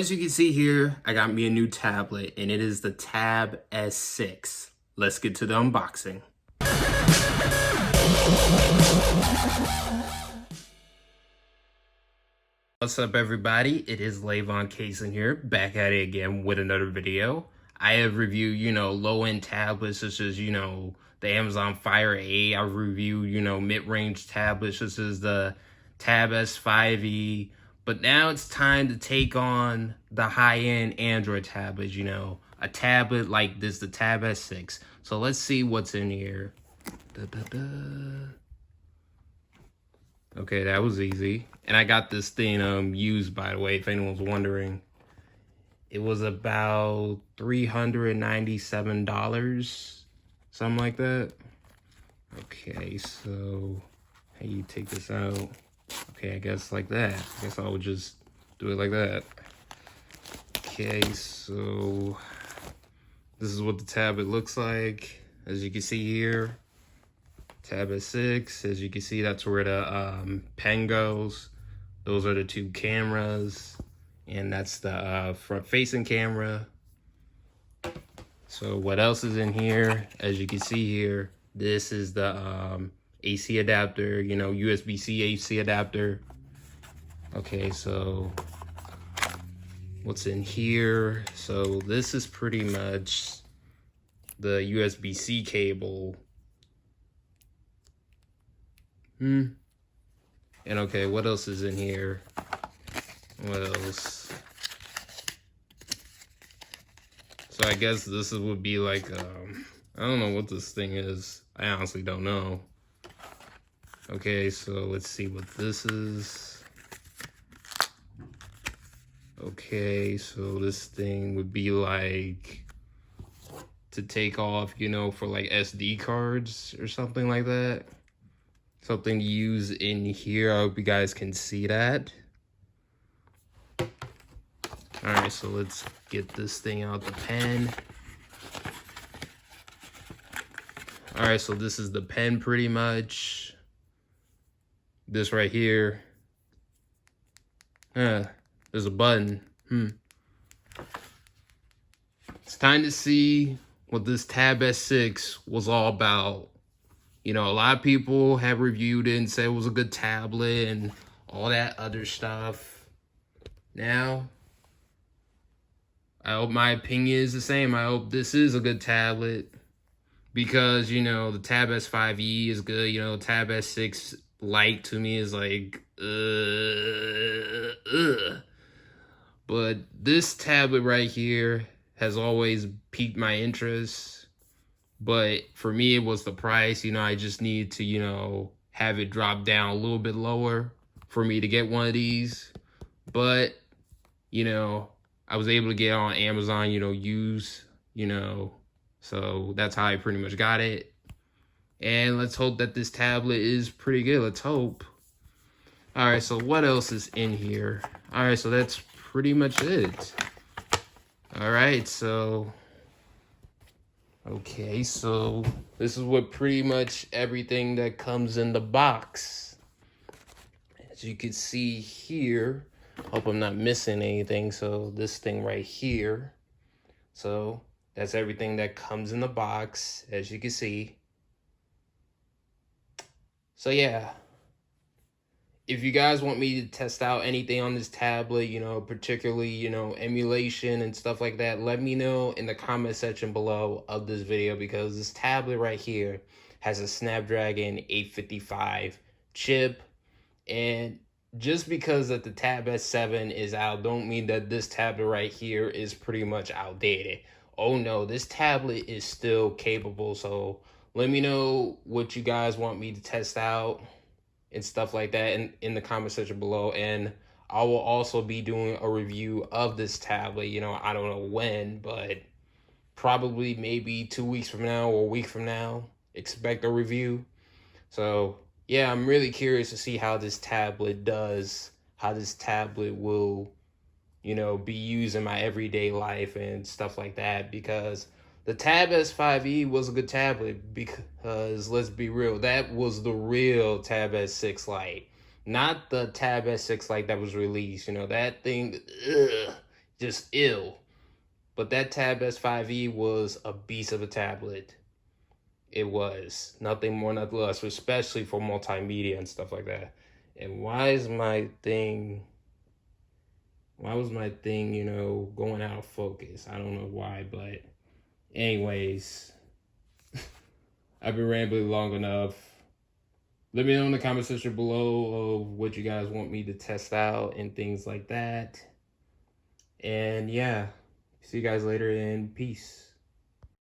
As you can see here, I got me a new tablet, and it is the Tab S6. Let's get to the unboxing. What's up, everybody? It is Lavon Cason here, back at it again with another video. I have reviewed, low-end tablets such as, the Amazon Fire 8. I've reviewed, mid-range tablets such as the Tab S5e. But now it's time to take on the high-end Android tablets, a tablet like this, the Tab S6. So let's see what's in here. Okay, that was easy. And I got this thing used, by the way, if anyone's wondering. It was about $397, something like that. Okay, so how you take this out? Okay, I guess like that. I guess I'll just do it like that. Okay, so this is what the tablet looks like. As you can see here, Tab S6. As you can see, that's where the pen goes. Those are the two cameras, and that's the front-facing camera. So what else is in here? As you can see here, this is the AC adapter, USB-C AC adapter. Okay, so what's in here? So this is pretty much the USB-C cable. And okay, what else is in here? What else? So I guess this would be like, I don't know what this thing is. I honestly don't know. Okay, so let's see what this is. Okay, so this thing would be like to take off, for like SD cards or something like that. Something to use in here. I hope you guys can see that. All right, so let's get this thing out the pen. All right, so this is the pen pretty much. This right here. There's a button. It's time to see what this Tab S6 was all about. A lot of people have reviewed it and said it was a good tablet and all that other stuff. Now, I hope my opinion is the same. I hope this is a good tablet because, the Tab S5e is good. Tab S6 Lite to me is like, But this tablet right here has always piqued my interest. But for me, it was the price. I just need to, have it drop down a little bit lower for me to get one of these. But, I was able to get on Amazon, used, so that's how I pretty much got it. And let's hope that this tablet is pretty good. Let's hope. All right, so what else is in here? All right, so that's pretty much it. All right, so... Okay, so this is what pretty much everything that comes in the box. As you can see here, hope I'm not missing anything. So this thing right here. So that's everything that comes in the box, as you can see. So yeah. If you guys want me to test out anything on this tablet, particularly, emulation and stuff like that, let me know in the comment section below of this video, because this tablet right here has a Snapdragon 855 chip. And just because that the Tab S7 is out, don't mean that this tablet right here is pretty much outdated. Oh no, this tablet is still capable. So let me know what you guys want me to test out and stuff like that in the comment section below. And I will also be doing a review of this tablet. I don't know when, but probably maybe 2 weeks from now or a week from now, expect a review. So yeah, I'm really curious to see how this tablet does, how this tablet will, be used in my everyday life and stuff like that, because the Tab S5e was a good tablet, because let's be real, that was the real Tab S6 Lite, not the Tab S6 Lite that was released. That thing, just ill. But that Tab S5e was a beast of a tablet. It was nothing more, nothing less, especially for multimedia and stuff like that. And why was my thing, going out of focus? I don't know why, but anyways, I've been rambling long enough. Let me know in the comment section below of what you guys want me to test out and things like that. And yeah, see you guys later, and peace.